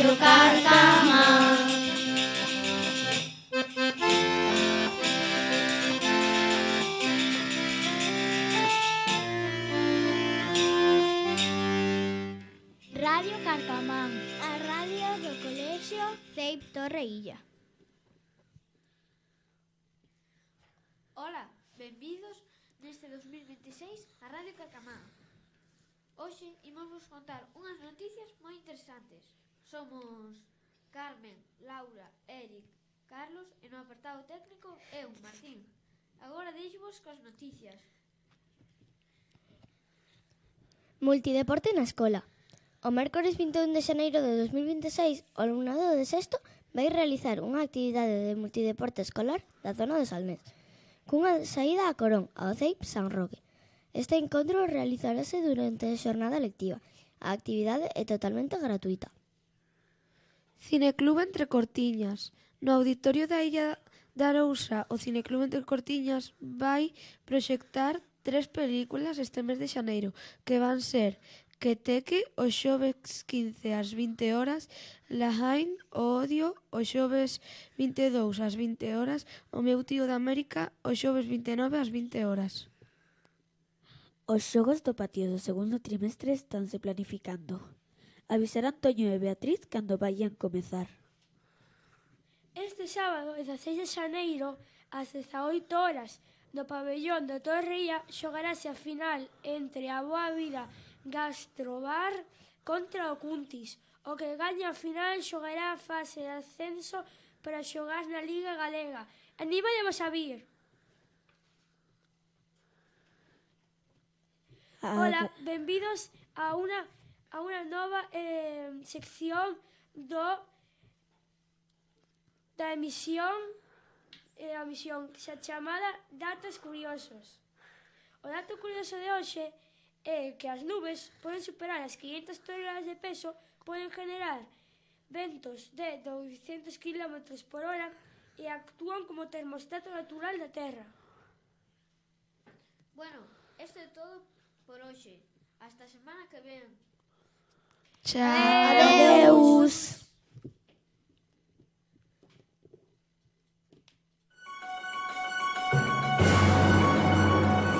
Radio Carcamán. Radio Carcamán, a radio do Colexio CEIP Torreilla. Ola, benvidos neste 2026 a Radio Carcamán. Hoxe imos vos contar unhas noticias moi interesantes. Somos Carmen, Laura, Eric, Carlos e no apartado técnico eu, Martín. Agora deixo-vos coas noticias. Multideporte na escola. O mércores 21 de xaneiro de 2026, o alumnado de sexto vai realizar unha actividade de multideporte escolar da zona de Salnés, cunha saída a Corón, ao CEIP San Roque. Este encontro realizarase durante a xornada lectiva. A actividade é totalmente gratuita. Cineclub Entre Cortiñas. No auditorio da Illa da Arousa, o Cineclub Entre Cortiñas vai proxectar 3 películas este mes de xaneiro, que van ser Queteque, o xoves 15 ás 20 horas, Lahain, o Odio, o xoves 22 ás 20 horas, O meu tío de América, o xoves 29 ás 20 horas. Os xogos do patio do segundo trimestre estanse planificando. Avisar Antonio e Beatriz cando vayan comezar. Este sábado, 16 de xaneiro, ás 18 horas, no pabellón do Torreía, xogarase a final entre a Boa Vida Gastrobar contra o Cuntis. O que gaña a final xogará a fase de ascenso para xogar na Liga Galega. Animademos a vir! Ola, benvidos a unha nova sección da emisión xa chamada Datos Curiosos. O dato curioso de hoxe é que as nubes poden superar as 500 toneladas de peso, poden generar ventos de 200 km por hora e actúan como termostato natural da Terra. Bueno, isto é todo por hoxe. Hasta a semana que ven. Chao. Adeu!